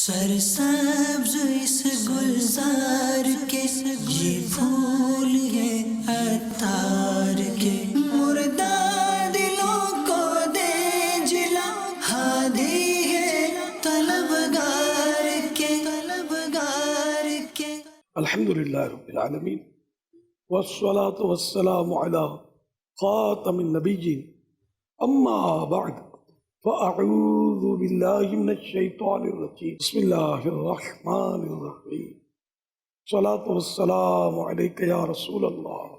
سرسبز اس گلزار کے یہ پھول یہ عطار کے، مردہ دلوں کو دے جلا، ہادی ہے طلبگار کے، طلبگار کے۔ الحمدللہ رب العالمین والصلاة والسلام علی خاتم النبیین اما بعد فاعوذ باللہ من الشیطان الرجیم بسم اللہ الرحمن الرحیم صلاة والسلام علیک یا رسول اللہ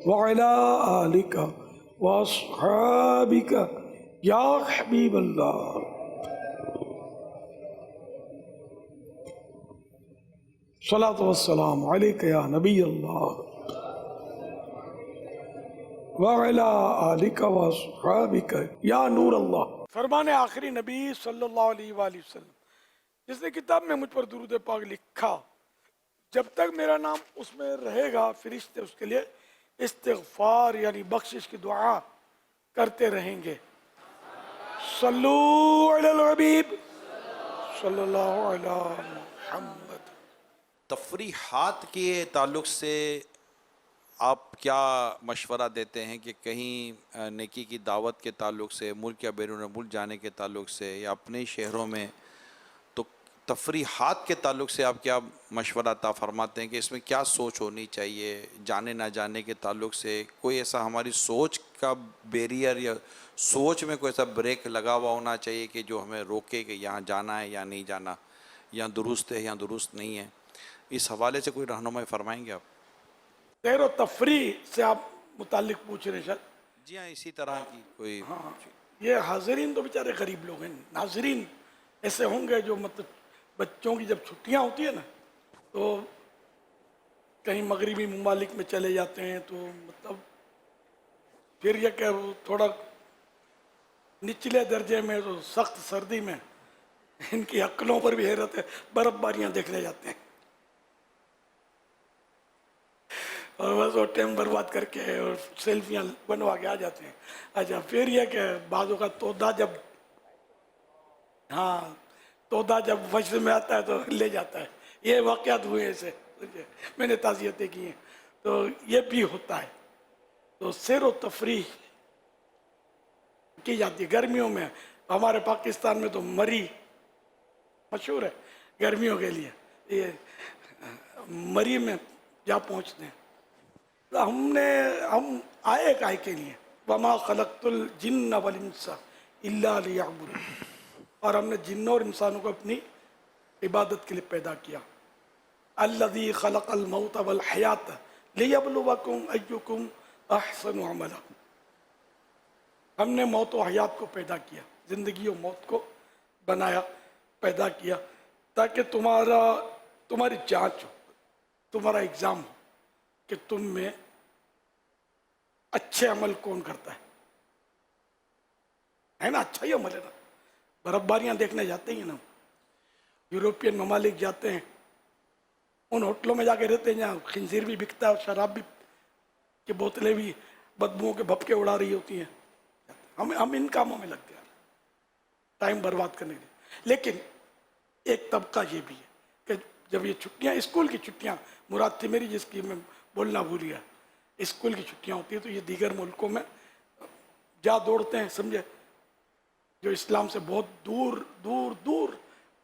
وعلی آلک واصحابک یا حبیب اللہ۔ صلاۃ والسلام علیک یا نبی اللہ وعلی آلک واصحابک یا نور اللہ۔ فرمان آخری نبی صلی اللہ علیہ وآلہ وسلم، جس نے کتاب میں مجھ پر درود پاک لکھا، جب تک میرا نام اس میں رہے گا فرشتے اس کے لیے استغفار یعنی بخشش کی دعا کرتے رہیں گے۔ صلو علی الحبیب صلی اللہ علی محمد۔ تفریحات کے تعلق سے آپ کیا مشورہ دیتے ہیں کہ کہیں نیکی کی دعوت کے تعلق سے، ملک یا بیرون ملک جانے کے تعلق سے، یا اپنے شہروں میں، تو تفریحات کے تعلق سے آپ کیا مشورہ عطا فرماتے ہیں کہ اس میں کیا سوچ ہونی چاہیے؟ جانے نہ جانے کے تعلق سے کوئی ایسا ہماری سوچ کا بیریئر یا سوچ میں کوئی ایسا بریک لگا ہوا ہونا چاہیے کہ جو ہمیں روکے کہ یہاں جانا ہے یا نہیں جانا، یا درست ہے یا درست نہیں ہے؟ اس حوالے سے کوئی رہنمائی فرمائیں گے آپ؟ سیر و تفریح سے آپ متعلق پوچھ رہے ہیں شاید؟ جی ہاں، اسی طرح کی کوئی۔ ہاں، یہ حاضرین تو بیچارے غریب لوگ ہیں، ناظرین ایسے ہوں گے جو مطلب بچوں کی جب چھٹیاں ہوتی ہیں نا تو کہیں مغربی ممالک میں چلے جاتے ہیں، تو مطلب پھر یہ کہ وہ تھوڑا نچلے درجے میں تو سخت سردی میں ان کی عقلوں پر بھی حیرت ہے، برف باریاں دیکھنے جاتے ہیں اور بس وہ ٹائم برباد کر کے اور سیلفیاں بنوا کے آ جاتے ہیں۔ اچھا، پھر یہ کہ بعضوں کا تودا جب فجر میں آتا ہے تو لے جاتا ہے۔ یہ واقعات ہوئے ایسے، میں نے تعزیتیں کی ہیں، تو یہ بھی ہوتا ہے۔ تو سیر و تفریح کی جاتی ہے گرمیوں میں۔ ہمارے پاکستان میں تو مری مشہور ہے گرمیوں کے لیے، یہ مری میں جا پہنچتے ہیں۔ ہم آئے کائے کے لیے، وما خلقت الجن والانس الا لیعبدون، اور ہم نے جنوں اور انسانوں کو اپنی عبادت کے لیے پیدا کیا۔ الذی خلق الموت والحیات لیبلوکم ایکم احسن عملا، ہم نے موت و حیات کو پیدا کیا، زندگی و موت کو بنایا، پیدا کیا، تاکہ تمہاری جانچ ہو، تمہارا ایگزام ہو کہ تم میں اچھے عمل کون کرتا ہے نا؟ اچھا ہی عمل ہے نا۔ برف باریاں دیکھنے جاتے ہیں نا، یوروپین ممالک جاتے ہیں، ان ہوٹلوں میں جا کے رہتے ہیں جہاں خنزیر بھی بکتا ہے اور شراب بھی کی بوتلیں بھی بدبوؤں کے بھپکے اڑا رہی ہوتی ہیں۔ ہم ان کاموں میں لگتے ہیں ٹائم برباد کرنے کے لیے۔ لیکن ایک طبقہ یہ بھی ہے کہ جب یہ چھٹیاں، اسکول کی چھٹیاں مراد تھی میری جس کی میں بولنا بھول گیا، اسکول کی چھٹیاں ہوتی ہیں تو یہ دیگر ملکوں میں جا دوڑتے ہیں، سمجھے، جو اسلام سے بہت دور دور دور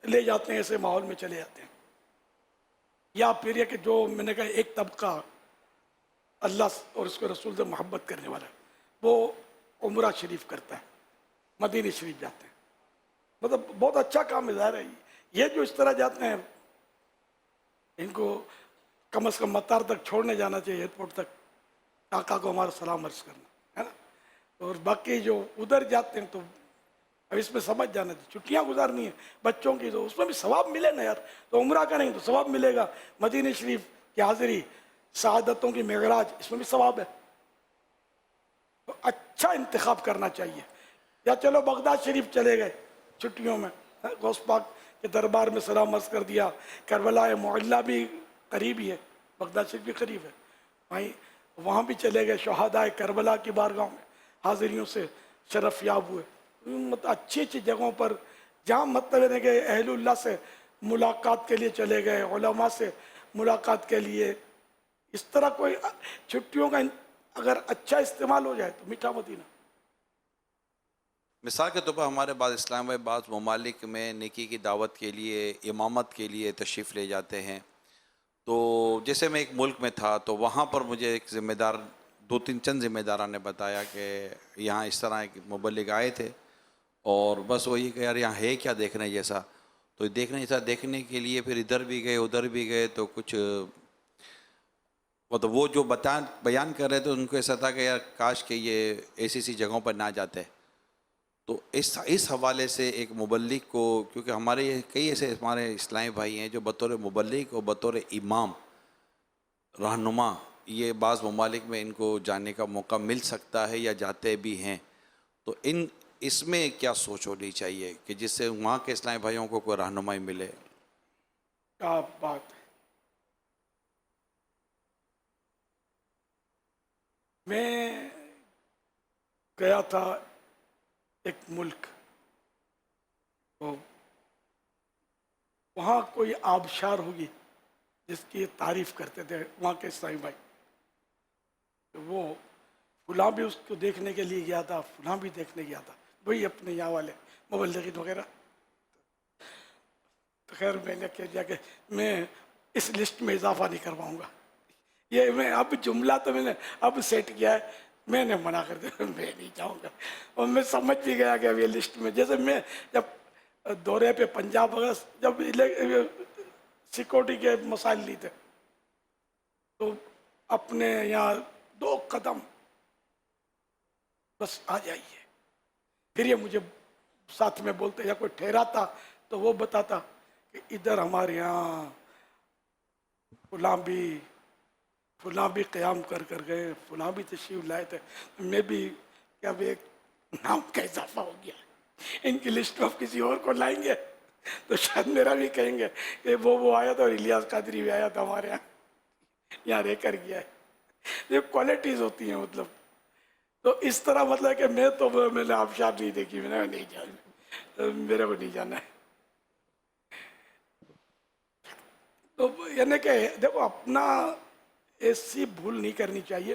لے جاتے ہیں، ایسے ماحول میں چلے جاتے ہیں۔ یا پھر یہ کہ جو میں نے کہا ایک طبقہ اللہ اور اس کے رسول سے محبت کرنے والا ہے، وہ عمرہ شریف کرتا ہے، مدینہ شریف جاتے ہیں، مطلب بہت اچھا کام ہے۔ ظاہر ہے یہ جو اس طرح جاتے ہیں ان کو کم از کم مطار تک چھوڑنے جانا چاہیے، ایئرپورٹ تک، آقا کو ہمارا سلام عرض کرنا ہے نا۔ اور باقی جو ادھر جاتے ہیں تو اب اس میں سمجھ جانا چاہیے، چھٹیاں گزارنی ہیں بچوں کی تو اس میں بھی ثواب ملے نا یار، تو عمرہ کریں تو ثواب ملے گا، مدینہ شریف کی حاضری، سعادتوں کی معراج، اس میں بھی ثواب ہے۔ تو اچھا انتخاب کرنا چاہیے۔ یا چلو بغداد شریف چلے گئے چھٹیوں میں، غوث پاک کے دربار میں سلام عرض کر دیا، کربلا معلیٰ بھی قریب ہی ہے، بغداد شریف بھی قریب ہے، وہاں بھی چلے گئے، شہدائے کربلا کی بارگاہوں میں حاضریوں سے شرف یاب ہوئے۔ مطلب اچھی اچھی جگہوں پر جہاں مطلب ہے کہ اہل اللہ سے ملاقات کے لیے چلے گئے، علماء سے ملاقات کے لیے، اس طرح کوئی چھٹیوں کا اگر اچھا استعمال ہو جائے تو میٹھا مدینہ. مثال کے طور پر ہمارے بعض اسلام میں بعض ممالک میں نیکی کی دعوت کے لیے، امامت کے لیے تشریف لے جاتے ہیں. تو جیسے میں ایک ملک میں تھا تو وہاں پر مجھے ایک ذمہ دار، چند ذمہ داران نے بتایا کہ یہاں اس طرح ایک مبلغ آئے تھے اور بس وہی کہ یار یہاں ہے کیا دیکھنے جیسا. تو دیکھنے کے لیے پھر ادھر بھی گئے ادھر بھی گئے تو کچھ مطلب وہ جو بیان کر رہے تھے ان کو ایسا تھا کہ یار کاش کہ یہ ایسی جگہوں پر نہ جاتے. تو اس حوالے سے ایک مبلغ کو، کیونکہ ہمارے کئی ایسے ہمارے اسلامی بھائی ہیں جو بطور مبلغ اور بطور امام رہنما یہ بعض ممالک میں ان کو جانے کا موقع مل سکتا ہے یا جاتے بھی ہیں. تو اس میں کیا سوچ ہونی چاہیے کہ جس سے وہاں کے اسلامی بھائیوں کو کوئی رہنمائی ملے؟ کیا بات ہے. میں گیا تھا ایک ملک، تو وہاں کوئی آبشار ہوگی جس کی تعریف کرتے تھے وہاں کے اسلامی بھائی. وہ فلاں بھی اس کو دیکھنے کے لیے گیا تھا، فلاں بھی دیکھنے گیا تھا، وہی اپنے یہاں والے مبلغین وغیرہ. تو خیر میں نے کہہ دیا کہ میں اس لسٹ میں اضافہ نہیں کرواؤں گا. یہ میں اب جملہ تو میں نے اب سیٹ کیا ہے، میں نے منع کر دیا میں نہیں جاؤں گا. اور میں سمجھ بھی گیا کہ اب یہ لسٹ میں، جیسے میں جب دورے پہ پنجاب وغیرہ جب سیکورٹی کے مسائل نہیں تھے تو اپنے یہاں 2 قدم بس آ جائیے. پھر یہ مجھے ساتھ میں بولتے یا کوئی ٹھہراتا تو وہ بتاتا کہ ادھر ہمارے یہاں فلاں بھی قیام کر گئے، فلاں بھی تشریف لائے تھے. میں بھی کیا ایک نام کا اضافہ ہو گیا، ان کی لسٹ میں کسی اور کو لائیں گے تو شاید میرا بھی کہیں گے کہ وہ آیا تھا اور الیاس قادری بھی آیا تھا ہمارے یہاں رہ کر گیا ہے. یہ کوالٹیز ہوتی ہیں مطلب. تو اس طرح مطلب کہ میں نے آبشار نہیں دیکھی، میں نے نہیں جانا، میرے کو نہیں جانا ہے. تو یعنی کہ دیکھو اپنا ایسی بھول نہیں کرنی چاہیے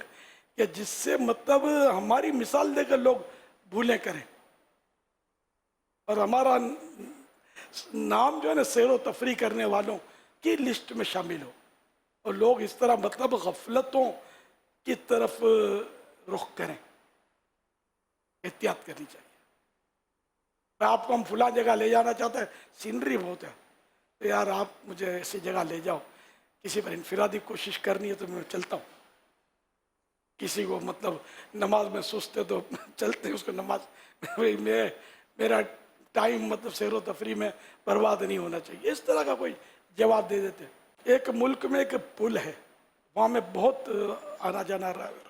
کہ جس سے مطلب ہماری مثال دے کر لوگ بھولیں کریں اور ہمارا نام جو ہے نا سیر و تفریح کرنے والوں کی لسٹ میں شامل ہو اور لوگ اس طرح مطلب غفلتوں کی طرف رخ کریں. احتیاط کرنی چاہیے. آپ کو ہم فلاں جگہ لے جانا چاہتے ہیں، سینری بہت ہے تو یار آپ مجھے ایسی جگہ لے جاؤ. کسی پر انفرادی کوشش کرنی ہے تو میں چلتا ہوں. کسی کو مطلب نماز میں سست ہے تو چلتے ہیں اس کو نماز. میرا ٹائم مطلب سیر و تفریح میں برباد نہیں ہونا چاہیے. اس طرح کا کوئی جواب دے دیتے. ایک ملک میں ایک پل ہے، وہاں میں بہت آنا جانا رہا ہے.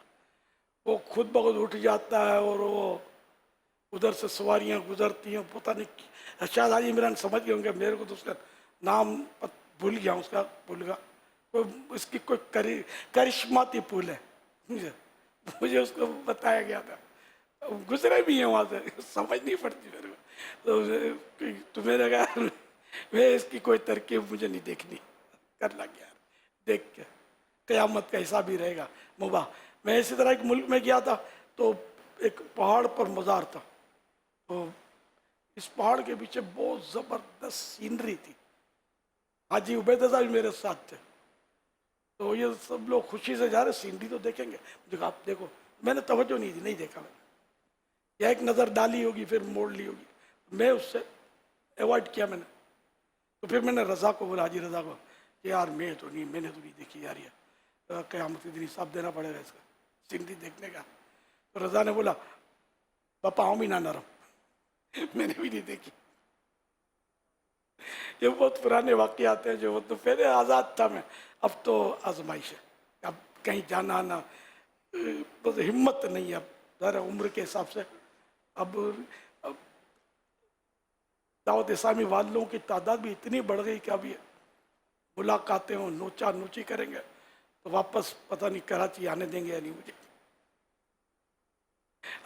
وہ خود بخود اٹھ جاتا ہے اور وہ ادھر سے سواریاں گزرتی ہیں. پتہ نہیں شاید حاجی عمران سمجھ گئے ہوں گے، میرے کو تو اس کا نام بھول گیا ہوں اس کا پل کا. اس کی کوئی کرشماتی پل ہے، مجھے اس کو بتایا گیا تھا. گزرے بھی ہیں وہاں سے، سمجھ نہیں پڑتی میرے کو. تو میں نے کہا میں اس کی کوئی ترکیب مجھے نہیں دیکھنی، کر لگ گیا دیکھ کے قیامت کا حساب ہی رہے گا مباح. میں اسی طرح ایک ملک میں گیا تھا تو ایک پہاڑ پر مزار تھا. تو اس پہاڑ کے پیچھے بہت زبردست سینری تھی. حاجی عبید صاحب بھی میرے ساتھ تھے. تو یہ سب لوگ خوشی سے جا رہے، سینری تو دیکھیں گے. مجھے کہا آپ دیکھو، میں نے توجہ نہیں دی، نہیں دیکھا میں نے. یا ایک نظر ڈالی ہوگی پھر موڑ لی ہوگی، میں اس سے ایوائڈ کیا میں نے. تو پھر میں نے رضا کو بولا، حاجی رضا کو، کہ یار میں نے تو نہیں دیکھی یار، یہ قیامت کے دن حساب دینا پڑے گا اس کا سینری دیکھنے کا. تو رضا نے بولا پاپا ہم ہی نہ نرم، میں نے بھی نہیں دیکھی. یہ بہت پرانے واقعات ہیں جو تو پہلے آزاد تھا میں، اب تو آزمائش ہے. اب کہیں جانا آنا بس ہمت نہیں ہے اب ذرا عمر کے حساب سے. اب دعوت اسلامی والوں کی تعداد بھی اتنی بڑھ گئی کہ اب یہ ملاقاتیں ہوں، نوچا نوچی کریں گے تو واپس پتہ نہیں کراچی آنے دیں گے یا نہیں مجھے.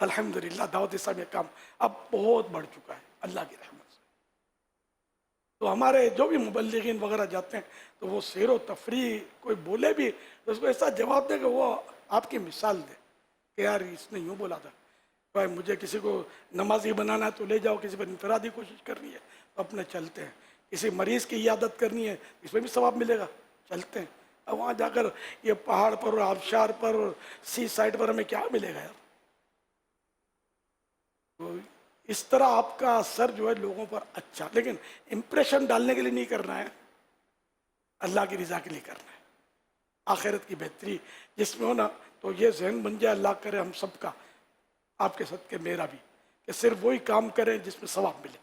الحمدللہ دعوت اسلامی کام اب بہت بڑھ چکا ہے اللہ کی رحمت سے. تو ہمارے جو بھی مبلغین وغیرہ جاتے ہیں تو وہ سیر و تفریح کوئی بولے بھی تو اس کو ایسا جواب دے کہ وہ آپ کی مثال دے کہ یار اس نے یوں بولا تھا، بھائی مجھے کسی کو نمازی بنانا ہے تو لے جاؤ، کسی پر انفرادی کوشش کرنی ہے تو اپنے چلتے ہیں، کسی مریض کی عیادت کرنی ہے اس میں بھی ثواب ملے گا، چلتے ہیں۔ اب وہاں جا کر یہ پہاڑ پر اور آبشار پر اور سی سائڈ پر ہمیں کیا ملے گا یار؟ تو اس طرح آپ کا اثر جو ہے لوگوں پر اچھا، لیکن امپریشن ڈالنے کے لیے نہیں کرنا ہے، اللہ کی رضا کے لیے کرنا ہے، آخرت کی بہتری جس میں ہو نا، تو یہ ذہن بن جائے، اللہ کرے ہم سب کا، آپ کے صدقے میرا بھی، کہ صرف وہی کام کریں جس میں ثواب ملے۔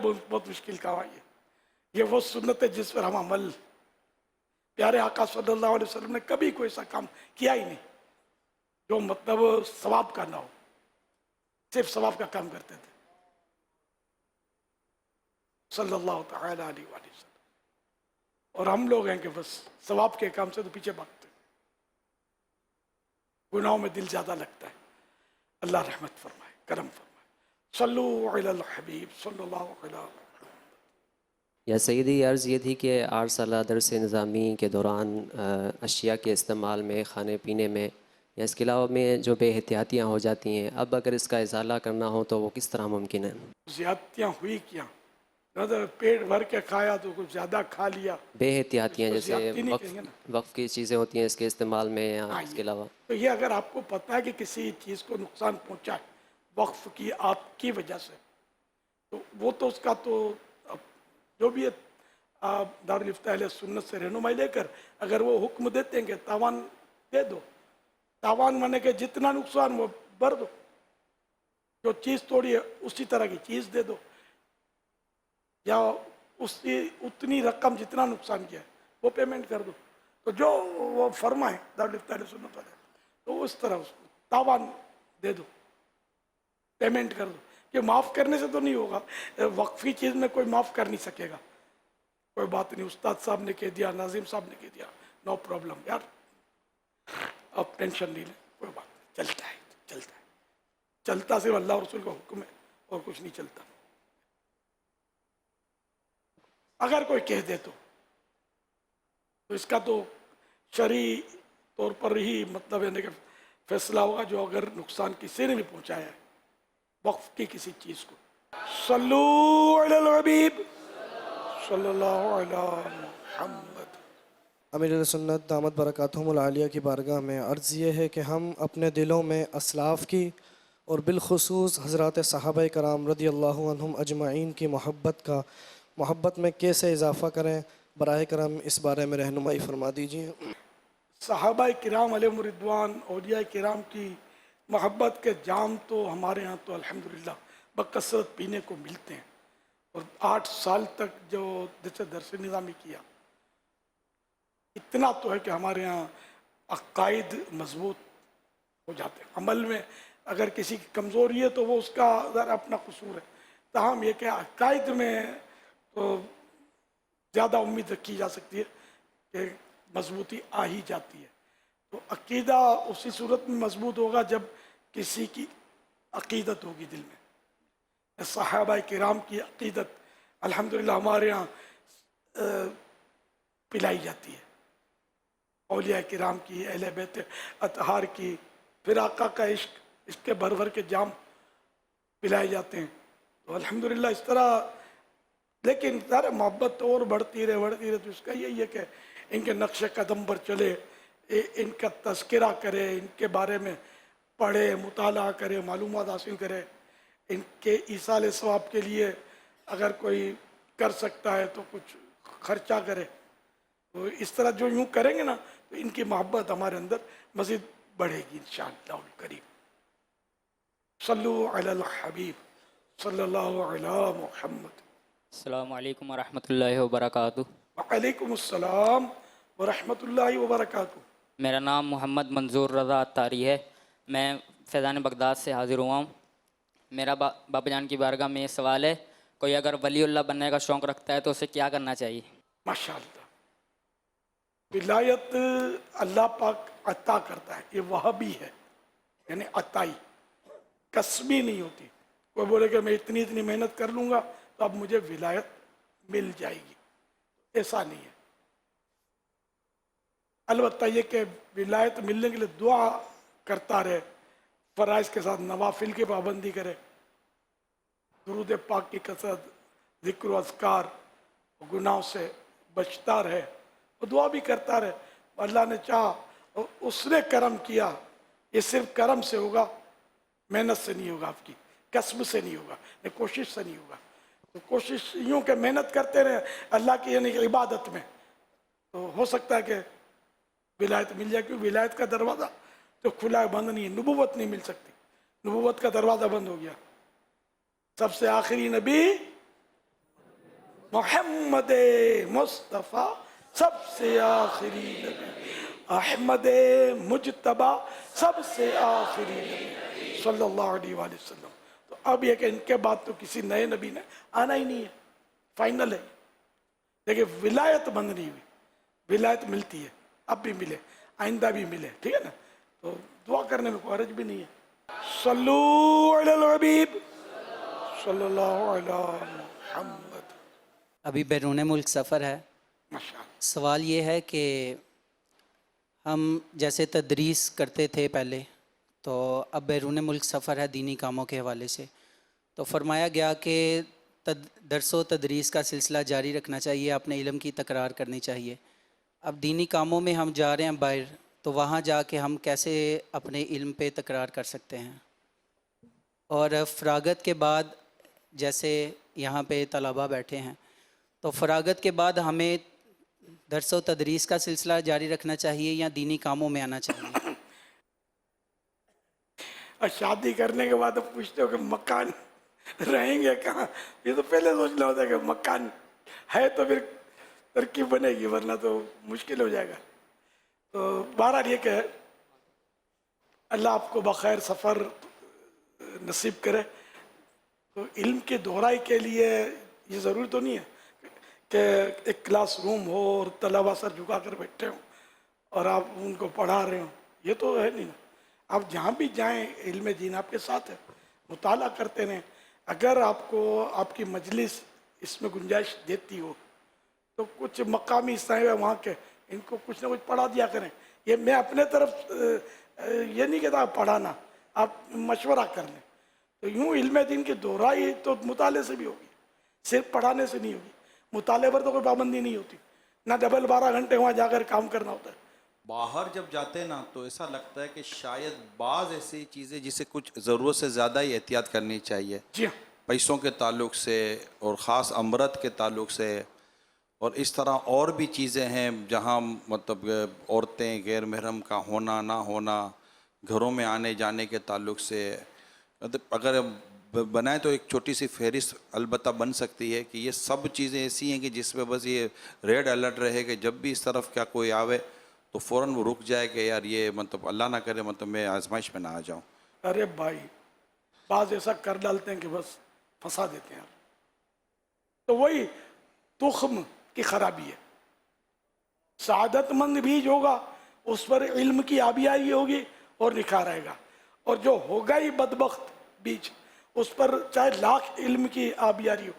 بہت مشکل کام ہے یہ وہ سنت ہے جس پر ہم عمل، پیارے آقا صلی اللہ علیہ وسلم نے کبھی کوئی ایسا کام کیا ہی نہیں جو مطلب ثواب کا نہ ہو، صرف ثواب کا کام کرتے تھے صلی اللہ تعالی علیہ وآلہ وسلم۔ اور ہم لوگ ہیں کہ بس ثواب کے کام سے تو پیچھے بھاگتے ہیں، گناہوں میں دل زیادہ لگتا ہے۔ اللہ رحمت فرمائے، کرم فرمائے۔ صلو علی الحبیب صلی اللہ علیہ وسلم۔ یا سیدی، عرض یہ تھی کہ 8 سالہ درس نظامی کے دوران اشیاء کے استعمال میں، کھانے پینے میں یا اس کے علاوہ میں جو بے احتیاطیاں ہو جاتی ہیں، اب اگر اس کا ازالہ کرنا ہو تو وہ کس طرح ممکن ہے؟ زیادتیاں ہوئی کیا؟ زیادہ پیٹ بھر کے کھایا تو کچھ زیادہ کھا لیا، بے احتیاطیاں اس کو جیسے زیادتی نہیں کہیں گے نا۔ وقف کی چیزیں ہوتی ہیں اس کے استعمال میں یا اس کے علاوہ؟ تو یہ اگر آپ کو پتہ ہے کہ کسی چیز کو نقصان پہنچا ہے وقف کی آپ کی وجہ سے، تو وہ تو اس کا تو جو بھی آپ دارالفتہ اہل سنت سے رہنمائی لے کر اگر وہ حکم دیتے ہیں کہ تاوان دے دو، تاوان مانے کہ جتنا نقصان وہ بھر دو، جو چیز توڑی ہے اسی طرح کی چیز دے دو، یا اس کی اتنی رقم جتنا نقصان کیا ہے وہ پیمنٹ کر دو، تو جو وہ فرمائے دارالفتہ اہل سنت والے تو اس طرح اس کو تاوان دے دو، پیمنٹ کر دو، کہ معاف کرنے سے تو نہیں ہوگا، وقفی چیز میں کوئی معاف کر نہیں سکے گا، کوئی بات نہیں، استاد صاحب نے کہہ دیا، ناظم صاحب نے کہہ دیا، نو پرابلم یار، اب ٹینشن نہیں لیں، کوئی بات نہیں، چلتا ہے، چلتا ہے، چلتا صرف اللہ اور رسول کا حکم ہے اور کچھ نہیں چلتا۔ اگر کوئی کہہ دے تو اس کا تو شرعی طور پر ہی مطلب ہے کہ فیصلہ ہوگا، جو اگر نقصان کسی نے بھی پہنچایا ہے وقف کی کسی چیز کو۔ صلو علی الحبیب صلی اللہ علی محمد۔ امیر علیہ سنت دامت برکاتہم العالیہ کی بارگاہ میں عرض یہ ہے کہ ہم اپنے دلوں میں اسلاف کی اور بالخصوص حضرات صحابہ کرام رضی اللہ عنہم اجمعین کی محبت میں کیسے اضافہ کریں؟ براہ کرم اس بارے میں رہنمائی فرما دیجیے۔ صحابہ کرام علیہم رضوان، اولیاء کرام کی محبت کے جام تو ہمارے ہاں تو الحمدللہ بکثرت پینے کو ملتے ہیں، اور 8 سال تک جو درس نظامی کیا، اتنا تو ہے کہ ہمارے ہاں عقائد مضبوط ہو جاتے ہیں۔ عمل میں اگر کسی کی کمزوری ہے تو وہ اس کا ذرا اپنا قصور ہے، تاہم یہ کہ عقائد میں تو زیادہ امید رکھی جا سکتی ہے کہ مضبوطی آ ہی جاتی ہے۔ تو عقیدہ اسی صورت میں مضبوط ہوگا جب کسی کی عقیدت ہوگی دل میں۔ صحابہ کرام کی عقیدت الحمدللہ ہمارے ہاں پلائی جاتی ہے، اولیاء کرام کی، اہل بیت اطہار کی، پھر آقا کا عشق، اس کے بھر بھر کے جام پلائے جاتے ہیں۔ تو الحمدللہ اس طرح، لیکن ذرا محبت اور بڑھتی رہے تو اس کا یہی ہے کہ ان کے نقش قدم پر چلے، ان کا تذکرہ کرے، ان کے بارے میں پڑھے، مطالعہ کرے، معلومات حاصل کرے، ان کے ایصال ثواب کے لیے اگر کوئی کر سکتا ہے تو کچھ خرچہ کرے۔ تو اس طرح جو یوں کریں گے نا تو ان کی محبت ہمارے اندر مزید بڑھے گی انشاءاللہ الکریم۔ صلو علی الحبیب صلی اللہ علی محمد۔ السلام علیکم ورحمۃ اللہ وبرکاتہ۔ وعلیکم السلام ورحمۃ اللہ وبرکاتہ۔ میرا نام محمد منظور رضا اتاری ہے، میں فیضان بغداد سے حاضر ہوا ہوں۔ میرا بابا جان کی بارگاہ میں یہ سوال ہے، کوئی اگر ولی اللہ بننے کا شوق رکھتا ہے تو اسے کیا کرنا چاہیے؟ ماشاءاللہ، ولایت اللہ پاک عطا کرتا ہے، یہ وہابی ہے، یعنی عطائی، کسبی نہیں ہوتی۔ کوئی بولے کہ میں اتنی محنت کر لوں گا تو اب مجھے ولایت مل جائے گی. ایسا نہیں ہے. البتہ یہ کہ ولایت ملنے کے لیے دعا کرتا رہے, فرائض کے ساتھ نوافل کی پابندی کرے, درود پاک کی کثرت, ذکر و اذکار, گناہوں سے بچتا رہے, اور دعا بھی کرتا رہے. اللہ نے چاہا اور اس نے کرم کیا. یہ صرف کرم سے ہوگا, محنت سے نہیں ہوگا, آپ کی کسب سے نہیں ہوگا, کوشش سے نہیں ہوگا. تو کوشش یوں کہ محنت کرتے رہے اللہ کی یعنی کہ عبادت میں, تو ہو سکتا ہے کہ ولایت مل جائے. کیونکہ ولایت کا دروازہ تو کھلا ہے, بند نہیں ہے. نبوت نہیں مل سکتی, نبوت کا دروازہ بند ہو گیا. سب سے آخری نبی محمد مصطفیٰ, سب سے آخری نبی احمد مجتبیٰ, سب سے آخری نبی صلی اللہ علیہ وآلہ وسلم. تو اب یہ کہ ان کے بعد تو کسی نئے نبی نے آنا ہی نہیں ہے, فائنل ہے. لیکن ولایت بند نہیں ہوئی, ولایت ملتی ہے, اب بھی ملے, آئندہ بھی ملے, ٹھیک ہے نا. تو دعا کرنے میں کوئی حرج بھی نہیں ہے. صلو علی الحبیب صلی اللہ علی محمد. ابھی بیرون ملک سفر ہے. ماشاءاللہ. سوال یہ ہے کہ ہم جیسے تدریس کرتے تھے پہلے, تو اب بیرون ملک سفر ہے دینی کاموں کے حوالے سے, تو فرمایا گیا کہ درس و تدریس کا سلسلہ جاری رکھنا چاہیے, اپنے علم کی تکرار کرنی چاہیے. اب دینی کاموں میں ہم جا رہے ہیں باہر, تو وہاں جا کے ہم کیسے اپنے علم پہ تکرار کر سکتے ہیں؟ اور فراغت کے بعد جیسے یہاں پہ طلباء بیٹھے ہیں, تو فراغت کے بعد ہمیں درس و تدریس کا سلسلہ جاری رکھنا چاہیے یا دینی کاموں میں آنا چاہیے؟ اور شادی کرنے کے بعد اب پوچھتے ہو کہ مکان رہیں گے کہاں. یہ تو پہلے سوچنا ہوتا ہے کہ مکان ہے تو پھر ترکیب بنے گی, ورنہ تو مشکل ہو جائے گا. تو بہرحال یہ کہ اللہ آپ کو بخیر سفر نصیب کرے. تو علم کی دہرائی کے لیے یہ ضروری تو نہیں ہے کہ ایک کلاس روم ہو اور طلباء سر جھکا کر بیٹھے ہوں اور آپ ان کو پڑھا رہے ہوں. یہ تو ہے نہیں نا. آپ جہاں بھی جائیں علم دین آپ کے ساتھ ہے, مطالعہ کرتے رہیں. اگر آپ کو آپ کی مجلس اس میں گنجائش دیتی ہو تو کچھ مقامی صاحب ہے وہاں کے, ان کو کچھ نہ کچھ پڑھا دیا کریں. یہ میں اپنے طرف یہ نہیں کہتا پڑھانا, آپ مشورہ کر لیں. تو یوں علم دین کی دہرائی تو مطالعے سے بھی ہوگی, صرف پڑھانے سے نہیں ہوگی. مطالعے پر تو کوئی پابندی نہیں ہوتی, نہ 12 گھنٹے وہاں جا کر کام کرنا ہوتا ہے. باہر جب جاتے ہیں نا تو ایسا لگتا ہے کہ شاید بعض ایسی چیزیں جسے کچھ ضرورت سے زیادہ ہی احتیاط کرنی چاہیے, جی ہاں, پیسوں کے تعلق سے اور خاص امرت کے تعلق سے, اور اس طرح اور بھی چیزیں ہیں جہاں مطلب عورتیں غیر محرم کا ہونا نہ ہونا, گھروں میں آنے جانے کے تعلق سے. مطلب اگر بنائیں تو ایک چھوٹی سی فہرست البتہ بن سکتی ہے کہ یہ سب چیزیں ایسی ہیں کہ جس میں بس یہ ریڈ الرٹ رہے کہ جب بھی اس طرف کیا کوئی آوے تو فوراً وہ رک جائے کہ یار یہ مطلب اللہ نہ کرے مطلب میں آزمائش میں نہ آ جاؤں. ارے بھائی بعض ایسا کر ڈالتے ہیں کہ بس پھنسا دیتے ہیں. تو وہی تخم کی خرابی ہے. سعادت مند بیج ہوگا اس پر علم کی آبیائی ہوگی اور نکھار آئے گا, اور جو ہوگا ہی بدبخت بیج اس پر چاہے لاکھ علم کی آبیاری ہو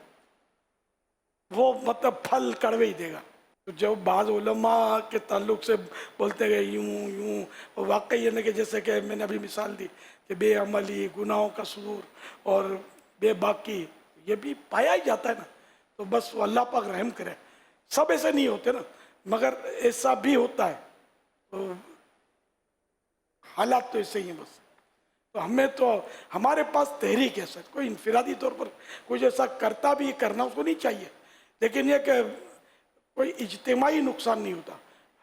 وہ مطلب پھل کڑوے ہی دے گا. تو جو بعض علماء کے تعلق سے بولتے گئے یوں یوں, واقعی یہ نہیں کہ جیسے کہ میں نے ابھی مثال دی کہ بے عملی, گناہوں کا سرور اور بے باکی, یہ بھی پایا ہی جاتا ہے نا. تو بس وہ اللہ پاک رحم کرے. سب ایسے نہیں ہوتے نا, مگر ایسا بھی ہوتا ہے. تو حالات تو ایسے ہی ہیں بس. تو ہمیں تو ہمارے پاس تحریک ہے سر, کوئی انفرادی طور پر کوئی ایسا کرتا بھی کرنا اس کو نہیں چاہیے, لیکن یہ کہ کوئی اجتماعی نقصان نہیں ہوتا.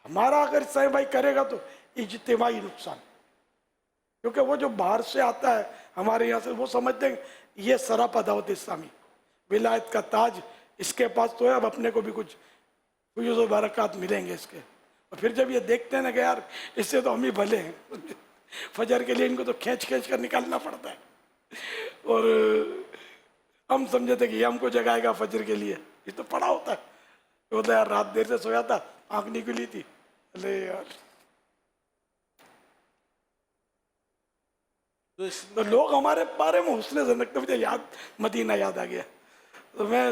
ہمارا اگر صاحب بھائی کرے گا تو اجتماعی نقصان, کیونکہ وہ جو باہر سے آتا ہے ہمارے یہاں سے وہ سمجھتے ہیں یہ سراپا دعوت اسلامی, ولایت کا تاج اس کے پاس تو ہے, اب اپنے کو بھی کچھ فیوز و برکات ملیں گے اس کے. اور پھر جب یہ دیکھتے ہیں نا کہ یار اس سے تو ہم ہی بھلے ہیں, فجر کے لیے ان کو تو کھینچ کر نکالنا پڑتا ہے, اور ہم سمجھے تھے کہ یہ ہم کو جگائے گا فجر کے لیے. یہ تو پڑا ہوتا ہے, ہوتا ہے یار رات دیر سے سویا تھا, آنکھ نکلی تھی, ارے یار. تو لوگ ہمارے بارے میں حسن زن رکھتے. مجھے یاد مدینہ یاد آ گیا. تو میں